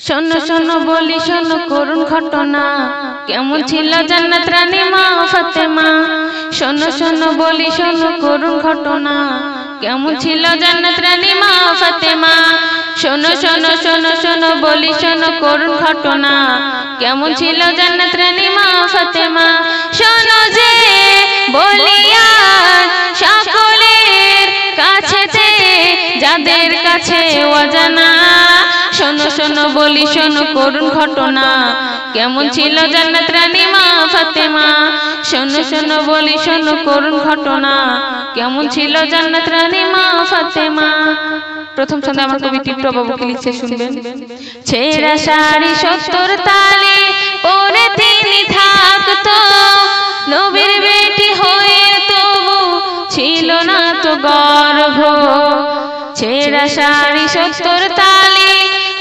শোনো শোনো বলি শোনো করুণ ঘটনা, কেমন ছিল জান্নাত রানী মা ফাতেমা। শোনো শোনো বলি শোনো করুণ ঘটনা, কেমন ছিল জান্নাত রানী মা ফাতেমা। শোনো শোনো শোনো শোনো বলি শোনো করুণ ঘটনা, কেমন ছিল জান্নাত রানী মা ফাতেমা। শোনো যে বলিয়া সকলের কাছে যাদের কাছে অজানা। শোনো শোনো বলি শোনো করুণ ঘটনা, কেমন ছিল জান্নাত রানী মা ফাতেমা। শোনো শোনো বলি শোনো করুণ ঘটনা, কেমন ছিল জান্নাত রানী মা ফাতেমা। প্রথম ছন্দে আমার কবি টিপটপ বাবু কি লিখছে শুনবেন। ছেঁড়া শাড়ি 70 তালে পরে তিনি থাকতো, নবীর বেটি হয়ে তবু ছিল না তো গর্ব। ছেঁড়া শাড়ি 70 তালে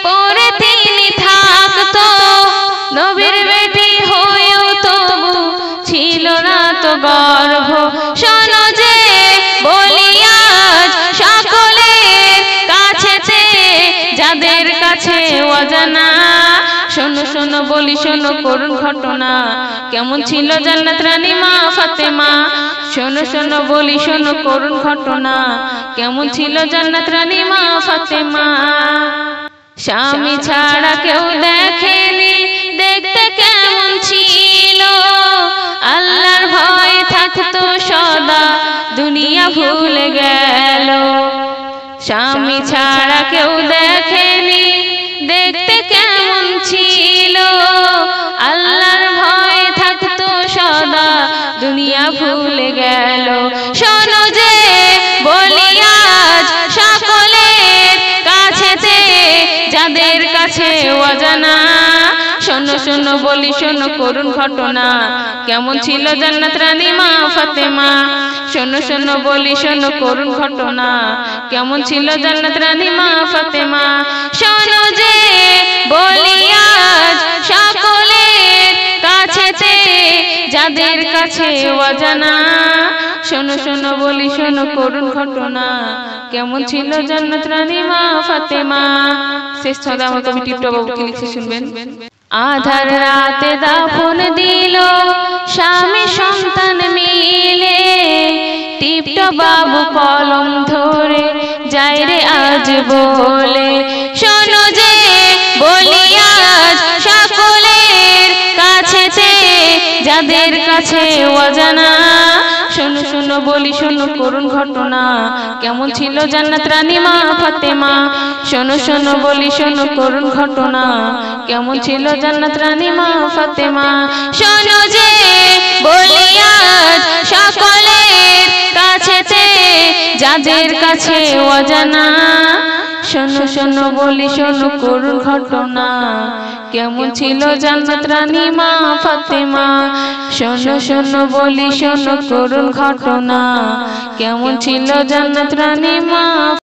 পরে তিনি থাকতো, নবীর বেটি হয়েও তবু ছিল না তো গর্ব। শোনো যে বলি আজ সকলের কাছে যাদের কাছে অজানা। শোনো শোনো বলি শোনো করুণ ঘটনা, কেমন ছিল জান্নাত রানী মা ফাতেমা। শোনো শোনো বলি শোনো করুণ ঘটনা, কেমন ছিল জান্নাত রানী মা ফাতেমা। স্বামী ছাড়া কেউ দেখেনি, দেখতে কেমন ছিল, আল্লাহর ভয় থাকতো সদা, দুনিয়া ভুলে গেল। স্বামী ছাড়া কেউ দেখেনি, দেখতে কেমন ছিল, আল্লাহর ভয় থাকতো সদা, দুনিয়া ভুলে গেল। শোনো যে বলি আজ সকলের কাছে যাদের কাছে অজানা। শোনো শোনো বলি শোনো করুণ ঘটনা, কেমন ছিল জান্নাত রানী মা ফাতেমা। শোনো শোনো বলি শোনো করুণ ঘটনা, কেমন ছিল জান্নাত রানী মা ফাতেমা। শোনো যে বলি আজ সকলের কাছে যাদের কাছে অজানা। শোনো শোনো বলি শোনো করুণ ঘটনা, কেমন ছিল জান্নাত রানী মা ফাতেমা। শেষ ছন্দে আমার কবি টিপটপ বাবু কি লিখছে শুনবেন। আধার রাতে দাফন দিল স্বামী সন্তান মিলে, টিপটপ বাবু কলম ধরে যায় রে আজ বলে। শোনো যে বলি আজ সকলের কাছে যাদের কাছে অজানা। শোনো শোনো বলি শোনো করুণ ঘটনা, কেমন ছিল জান্নাত রানী মা ফাতেমা। শোনো শোনো বলি শোনো করুণ ঘটনা, কেমন ছিল জান্নাত রানী মা ফাতেমা। শোনো যে বলি আজ সকলের কাছে যাদের কাছে অজানা। শোনো শোনো বলি শোনো করুণ ঘটনা, কেমন ছিল জান্নাত রানী মা ফাতেমা। শোনো শোনো বলি শোনো করুণ ঘটনা, কেমন ছিল জান্নাত রানী মা।